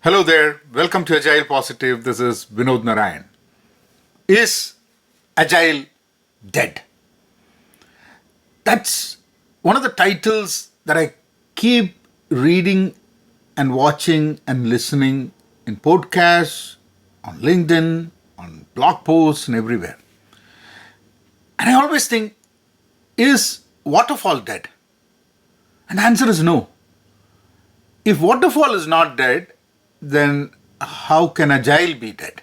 Hello there, welcome to Agile Positive. This is Vinod Narayan. Is Agile dead? That's one of the titles that I keep reading and watching and listening in podcasts, on LinkedIn, on blog posts, and everywhere. And I always think, is waterfall dead? And the answer is no. If waterfall is not dead, then how can Agile be dead?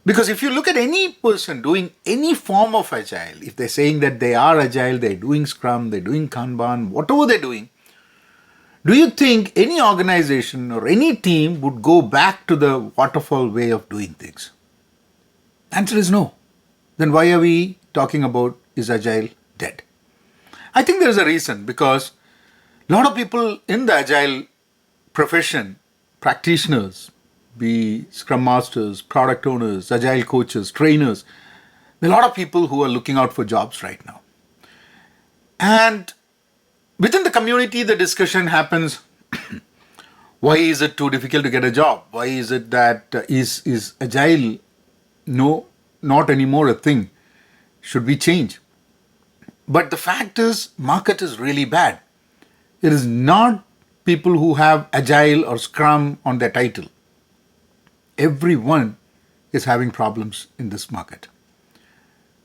Because if you look at any person doing any form of Agile, if they're saying that they are Agile, they're doing Scrum, they're doing Kanban, whatever they're doing, do you think any organization or any team would go back to the waterfall way of doing things? Answer is no. Then why are we talking about is Agile dead? I think there's a reason, because a lot of people in the Agile profession, practitioners, be Scrum Masters, product owners, Agile coaches, trainers, there are a lot of people who are looking out for jobs right now. And within the community, the discussion happens, why is it too difficult to get a job? Why is it that is Agile not anymore a thing? Should we change? But the fact is, market is really bad. It is not people who have Agile or Scrum on their title. Everyone is having problems in this market.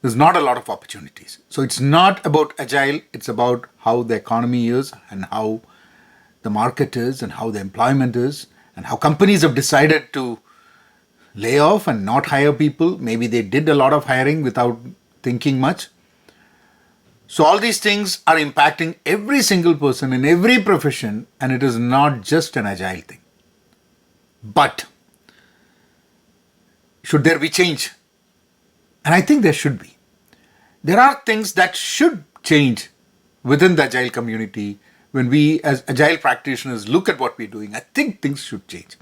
There's not a lot of opportunities. So it's not about Agile, it's about how the economy is and how the market is and how the employment is and how companies have decided to lay off and not hire people. Maybe they did a lot of hiring without thinking much. So all these things are impacting every single person in every profession, and it is not just an Agile thing. But should there be change? And I think there should be. There are things that should change within the Agile community. When we as Agile practitioners look at what we're doing, I think things should change.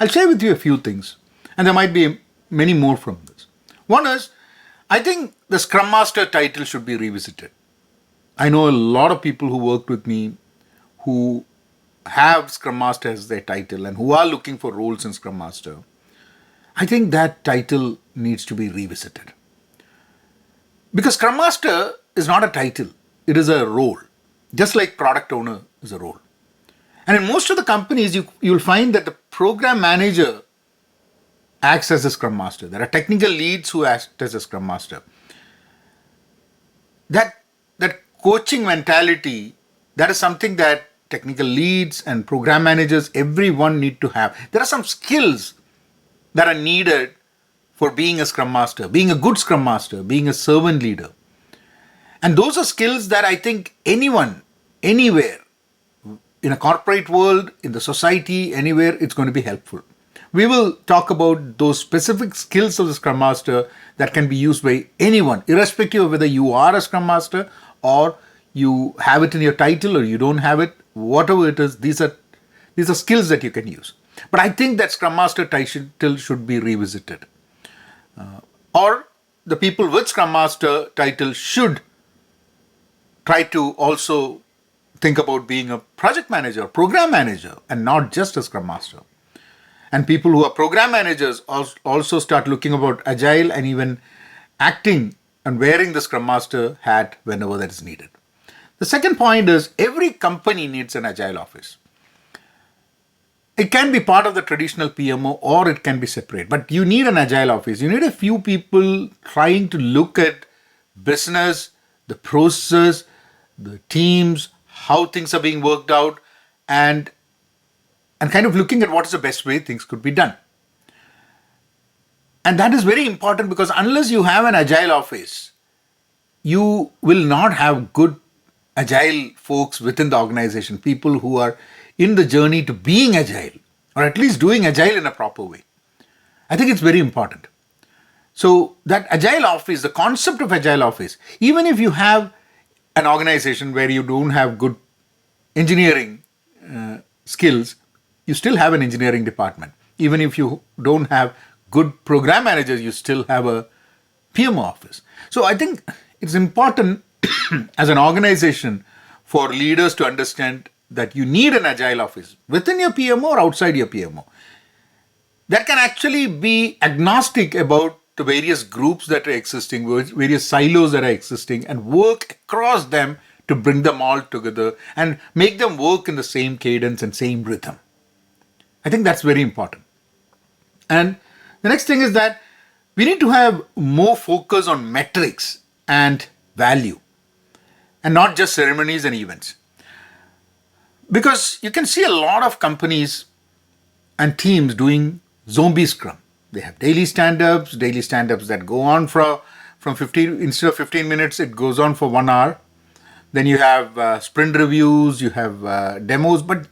I'll share with you a few things, and there might be many more from this. One is, I think the Scrum Master title should be revisited. I know a lot of people who worked with me who have Scrum Master as their title and who are looking for roles in Scrum Master. I think that title needs to be revisited. Because Scrum Master is not a title, it is a role, just like product owner is a role. And in most of the companies, you'll find that the program manager acts as a Scrum Master. There are technical leads who act as a Scrum Master. That coaching mentality, that is something that technical leads and program managers, everyone need to have. There are some skills that are needed for being a Scrum Master, being a good Scrum Master, being a servant leader. And those are skills that I think anyone, anywhere, in a corporate world, in the society, anywhere, it's going to be helpful. We will talk about those specific skills of the Scrum Master that can be used by anyone, irrespective of whether you are a Scrum Master or you have it in your title or you don't have it, whatever it is, these are skills that you can use. But I think that Scrum Master title should be revisited. Or the people with Scrum Master title should try to also think about being a project manager, program manager, and not just a Scrum Master. And people who are program managers also start looking about Agile and even acting and wearing the Scrum Master hat whenever that is needed. The second point is, every company needs an Agile office. It can be part of the traditional PMO or it can be separate, but you need an Agile office. You need a few people trying to look at business, the process, the teams, how things are being worked out, and kind of looking at what is the best way things could be done. And that is very important, because unless you have an Agile office, you will not have good Agile folks within the organization, people who are in the journey to being Agile, or at least doing Agile in a proper way. I think it's very important. So that Agile office, the concept of Agile office, even if you have an organization where you don't have good engineering skills, you still have an engineering department. Even if you don't have good program managers, you still have a PMO office. So I think it's important as an organization for leaders to understand that you need an agile office within your PMO or outside your PMO that can actually be agnostic about the various groups that are existing, various silos that are existing, and work across them to bring them all together and make them work in the same cadence and same rhythm. I think that's very important. And the next thing is that we need to have more focus on metrics and value and not just ceremonies and events. Because you can see a lot of companies and teams doing zombie scrum. They have daily stand-ups that go on from 15, instead of 15 minutes, it goes on for 1 hour. Then you have sprint reviews, you have demos, but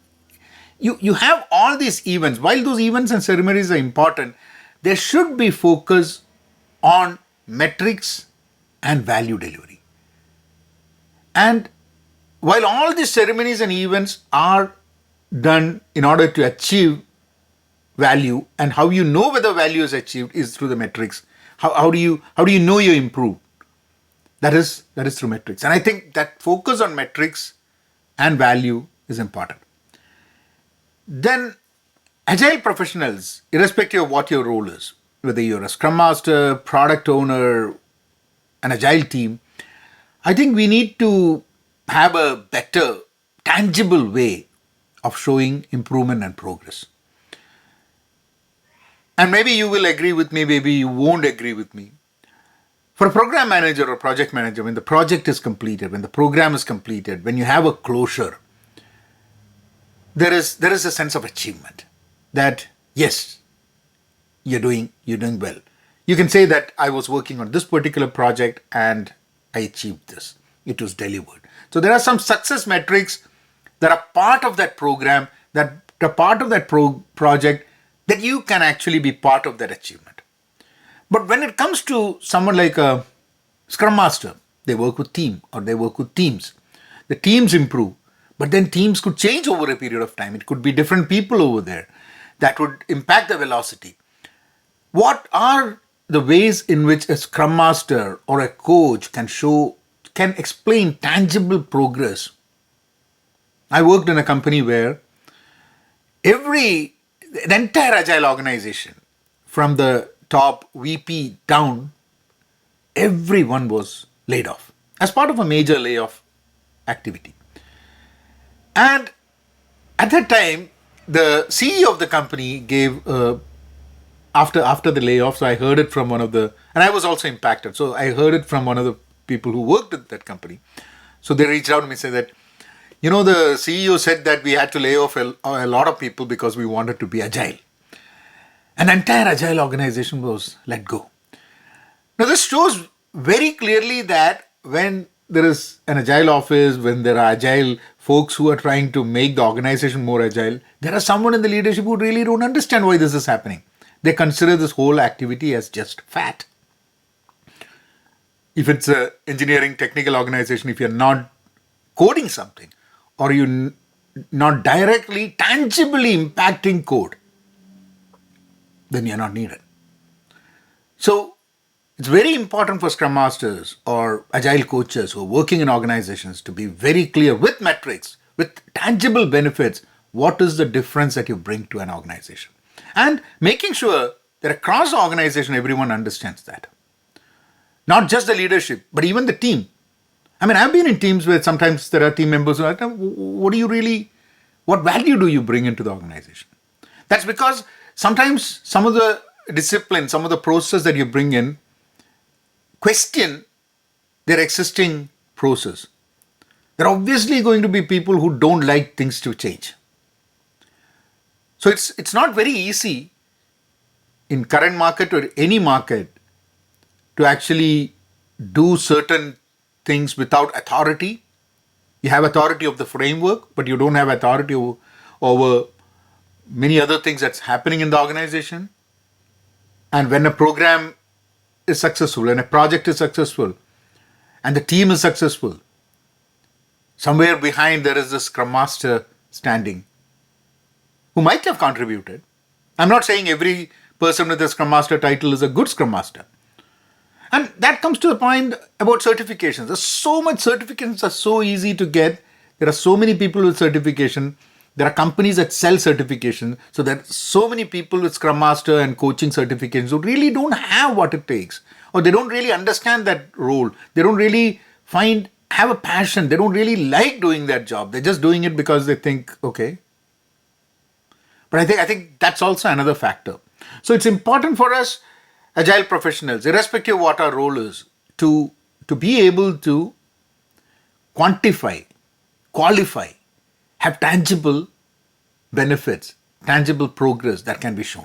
you have all these events. While those events and ceremonies are important, there should be focus on metrics and value delivery. And while all these ceremonies and events are done in order to achieve value, and how you know whether value is achieved is through the metrics. How do you know you improve? That is through metrics. And I think that focus on metrics and value is important. Then agile professionals, irrespective of what your role is, whether you're a scrum master, product owner, an agile team, I think we need to have a better, tangible way of showing improvement and progress. And maybe you will agree with me, maybe you won't agree with me. For a program manager or project manager, when the project is completed, when the program is completed, when you have a closure, there is a sense of achievement that, yes, you're doing well. You can say that I was working on this particular project and I achieved this. It was delivered. So there are some success metrics that are part of that program, that are part of that project, that you can actually be part of that achievement. But when it comes to someone like a scrum master, they work with team or they work with teams. The teams improve, but then teams could change over a period of time. It could be different people over there that would impact the velocity. What are the ways in which a scrum master or a coach can explain tangible progress? I worked in a company where the entire agile organization, from the top VP down, everyone was laid off as part of a major layoff activity. And at that time, the CEO of the company gave, after the layoff, so I heard it from and I was also impacted. So I heard it from one of the people who worked at that company. So they reached out to me and said that, the CEO said that we had to lay off a lot of people because we wanted to be agile. An entire agile organization was let go. Now this shows very clearly that when there is an agile office, when there are agile folks who are trying to make the organization more agile, there are someone in the leadership who really don't understand why this is happening. They consider this whole activity as just fat. If it's an engineering technical organization, if you're not coding something, or you're not directly, tangibly impacting code, then you're not needed. So it's very important for scrum masters or agile coaches who are working in organizations to be very clear with metrics, with tangible benefits, what is the difference that you bring to an organization. And making sure that across the organization, everyone understands that. Not just the leadership, but even the team. I mean, I've been in teams where sometimes there are team members who are like, what value do you bring into the organization? That's because sometimes some of the discipline, some of the process that you bring in question their existing process. There are obviously going to be people who don't like things to change. So it's not very easy in current market or any market to actually do certain things without authority. You have authority of the framework, but you don't have authority over many other things that's happening in the organization. And when a program is successful and a project is successful and the team is successful, somewhere behind there is a scrum master standing who might have contributed. I'm not saying every person with a scrum master title is a good scrum master. And that comes to the point about certifications. There's so much certifications are so easy to get There are so many people with certification. There are companies that sell certification. So there are so many people with Scrum Master and coaching certifications who really don't have what it takes, or they don't really understand that role. They don't really have a passion. They don't really like doing that job. They're just doing it because they think, okay. But I think that's also another factor. So it's important for us, agile professionals, irrespective of what our role is, to be able to quantify, qualify, have tangible benefits, tangible progress that can be shown.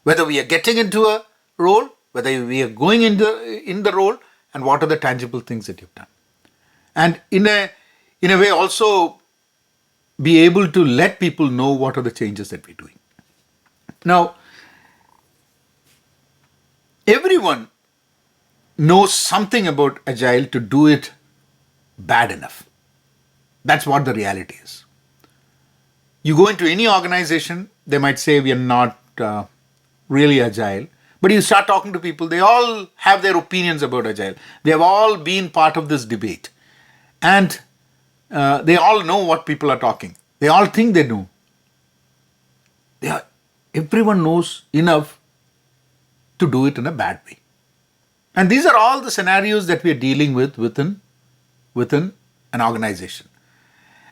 Whether we are getting into a role, whether we are going in the role, and what are the tangible things that you've done. And in a way also be able to let people know what are the changes that we're doing. Now, everyone knows something about Agile to do it bad enough. That's what the reality is. You go into any organization, they might say we are not really Agile. But you start talking to people, they all have their opinions about Agile. They have all been part of this debate. And they all know what people are talking. They all think they know. Everyone knows enough to do it in a bad way. And these are all the scenarios that we are dealing with within an organization.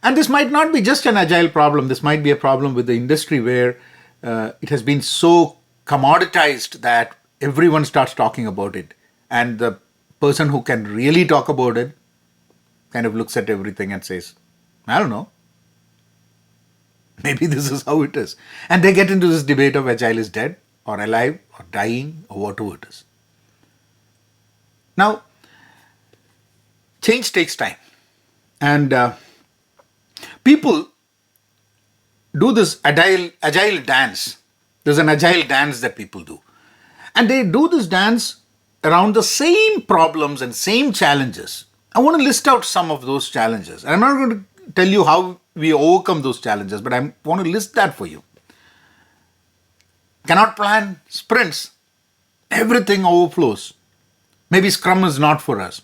And this might not be just an Agile problem. This might be a problem with the industry where it has been so commoditized that everyone starts talking about it. And the person who can really talk about it kind of looks at everything and says, I don't know. Maybe this is how it is. And they get into this debate of Agile is dead or alive or dying or whatever it is. Now, change takes time. And people do this agile dance. There's an agile dance that people do. And they do this dance around the same problems and same challenges. I want to list out some of those challenges. And I'm not going to tell you how we overcome those challenges, but I want to list that for you. Cannot plan sprints. Everything overflows. Maybe Scrum is not for us.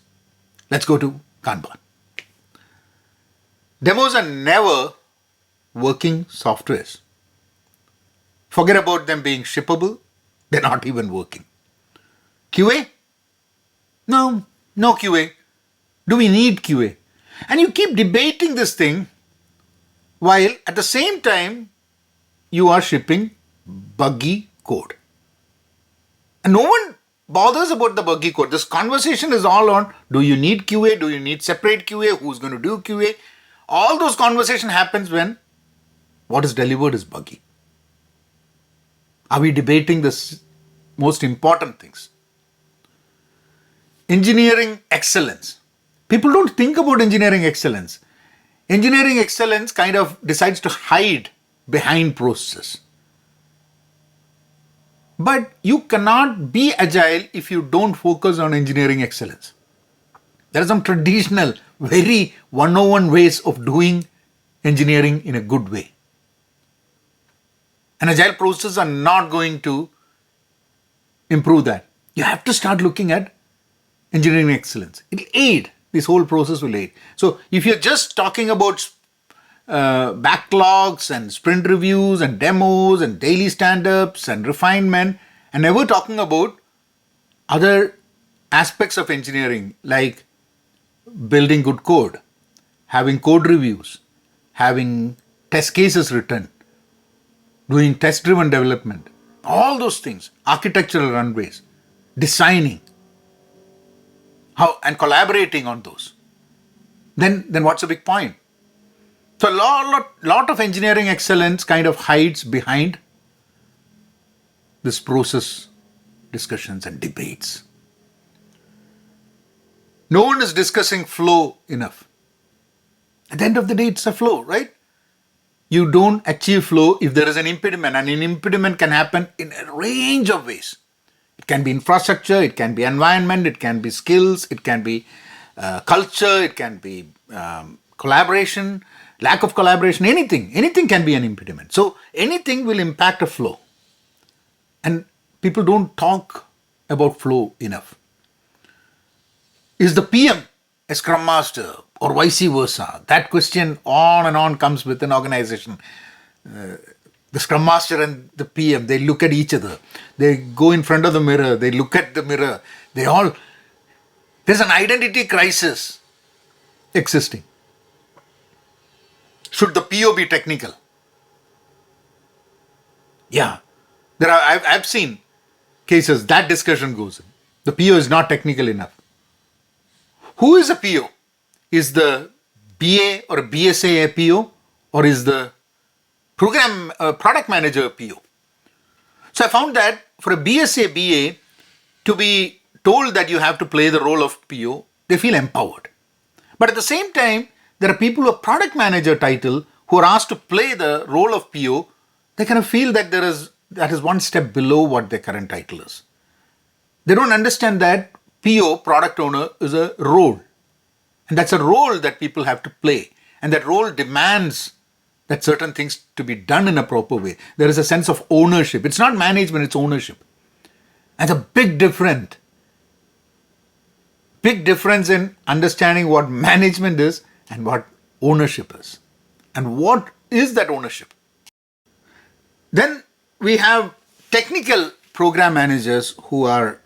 Let's go to Kanban. Demos are never working softwares. Forget about them being shippable. They're not even working. QA? No QA. Do we need QA? And you keep debating this thing while at the same time you are shipping buggy code. And no one bothers about the buggy code. This conversation is all on, do you need QA? Do you need separate QA? Who's going to do QA? All those conversation happens when what is delivered is buggy. Are we debating the most important things? Engineering excellence. People don't think about engineering excellence. Engineering excellence kind of decides to hide behind processes. But you cannot be agile if you don't focus on engineering excellence. There are some traditional, very 101 ways of doing engineering in a good way. And agile processes are not going to improve that. You have to start looking at engineering excellence. It will aid. This whole process will aid. So if you're just talking about backlogs and sprint reviews and demos and daily stand-ups and refinement, and never talking about other aspects of engineering like building good code, having code reviews, having test cases written, doing test-driven development, all those things, architectural runways, designing, how and collaborating on those, then what's the big point? So a lot of engineering excellence kind of hides behind this process discussions and debates. No one is discussing flow enough. At the end of the day, it's a flow, right? You don't achieve flow if there is an impediment, and an impediment can happen in a range of ways. It can be infrastructure, it can be environment, it can be skills, it can be culture, it can be collaboration, lack of collaboration, anything can be an impediment. So anything will impact a flow. And people don't talk about flow enough. Is the PM a Scrum Master or vice versa? That question on and on comes with an organization. The Scrum Master and the PM, they look at each other. They go in front of the mirror. They look at the mirror. There's an identity crisis existing. Should the PO be technical? Yeah. I've seen cases that discussion goes in. The PO is not technical enough. Who is a PO? Is the BA or BSA a PO, or is the product manager a PO? So I found that for a BSA BA to be told that you have to play the role of PO, they feel empowered. But at the same time, there are people who are product manager title who are asked to play the role of PO. They kind of feel that that is one step below what their current title is. They don't understand that PO, product owner, is a role. And that's a role that people have to play. And that role demands that certain things to be done in a proper way. There is a sense of ownership. It's not management, it's ownership. And it's a big difference. Big difference in understanding what management is and what ownership is. And what is that ownership? Then we have technical program managers who are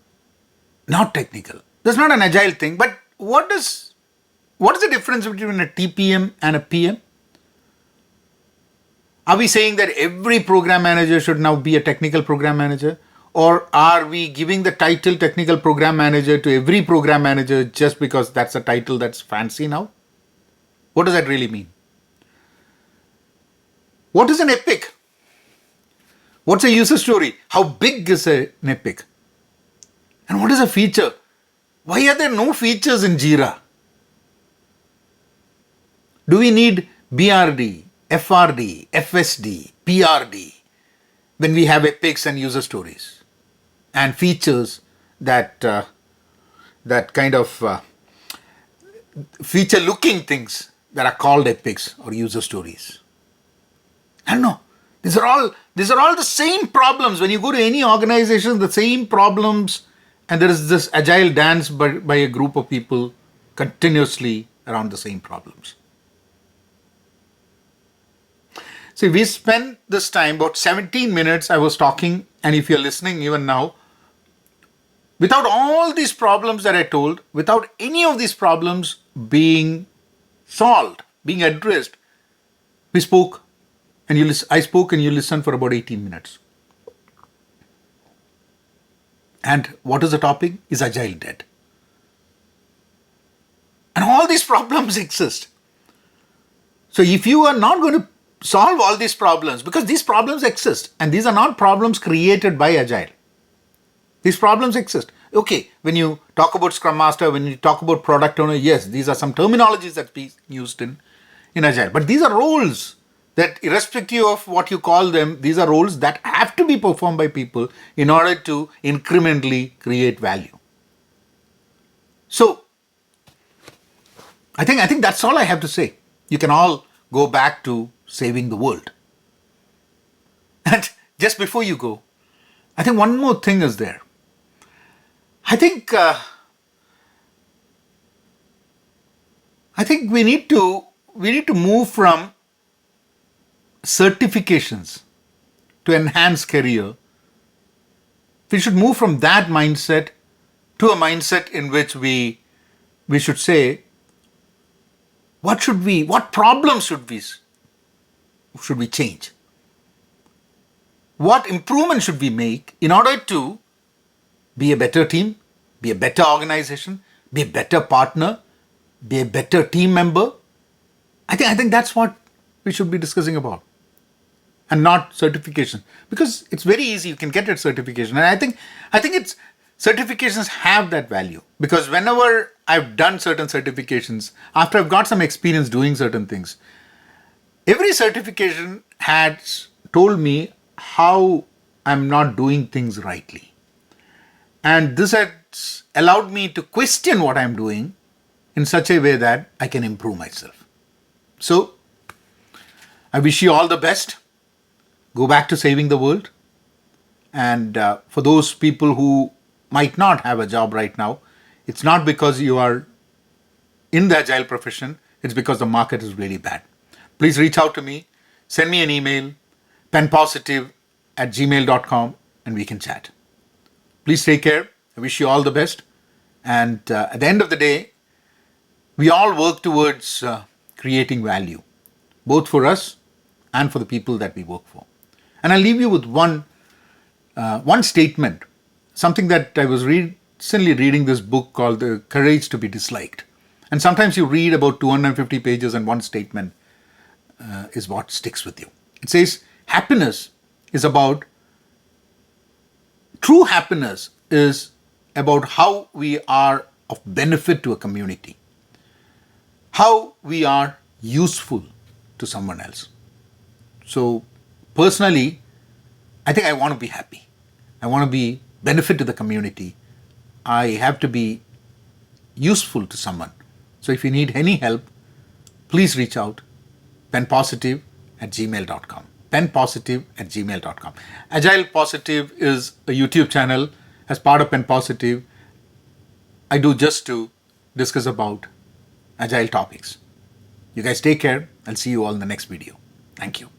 not technical. That's not an agile thing, but what is the difference between a TPM and a PM? Are we saying that every program manager should now be a technical program manager? Or are we giving the title technical program manager to every program manager just because that's a title that's fancy now? What does that really mean? What is an epic? What's a user story? How big is an epic? And what is a feature? Why are there no features in Jira? Do we need BRD, FRD, FSD, PRD when we have epics and user stories and features that kind of feature looking things that are called epics or user stories? I don't know. These are all the same problems. When you go to any organization, the same problems, and there is this agile dance by a group of people continuously around the same problems. See, we spent this time, about 17 minutes I was talking, and if you're listening even now, without all these problems that I told, without any of these problems being solved, being addressed, we spoke, and I spoke and you listened for about 18 minutes. And what is the topic? Is Agile Dead? And all these problems exist. So if you are not going to solve all these problems, because these problems exist, and these are not problems created by Agile. These problems exist. Okay, when you talk about Scrum Master, when you talk about Product Owner, yes, these are some terminologies that be used in Agile. But these are roles that, irrespective of what you call them, these are roles that have to be performed by people in order to incrementally create value. So, I think that's all I have to say. You can all go back to saving the world. And just before you go, I think one more thing is there. I think we need to move from certifications to enhance career. We should move from that mindset to a mindset in which we should say, what problems should we change? What improvement should we make in order to be a better team, be a better organization, be a better partner, be a better team member? I think that's what we should be discussing about, and not certification, because it's very easy. You can get a certification, and I think certifications have that value, because whenever I've done certain certifications, after I've got some experience doing certain things, every certification has told me how I'm not doing things rightly. And this has allowed me to question what I'm doing in such a way that I can improve myself. So, I wish you all the best. Go back to saving the world. And for those people who might not have a job right now, it's not because you are in the agile profession, it's because the market is really bad. Please reach out to me, send me an email, penpositive@gmail.com, and we can chat. Please take care. I wish you all the best. And at the end of the day, we all work towards creating value, both for us and for the people that we work for. And I'll leave you with one statement, something that I was recently reading this book called The Courage to be Disliked. And sometimes you read about 250 pages and one statement is what sticks with you. It says, true happiness is about how we are of benefit to a community, how we are useful to someone else. So personally, I think I want to be happy. I want to be benefit to the community. I have to be useful to someone. So if you need any help, please reach out, penpositive@gmail.com. penpositive@gmail.com. Agile Positive is a YouTube channel as part of Pen Positive. I do just to discuss about agile topics. You guys take care. I'll see you all in the next video. Thank you.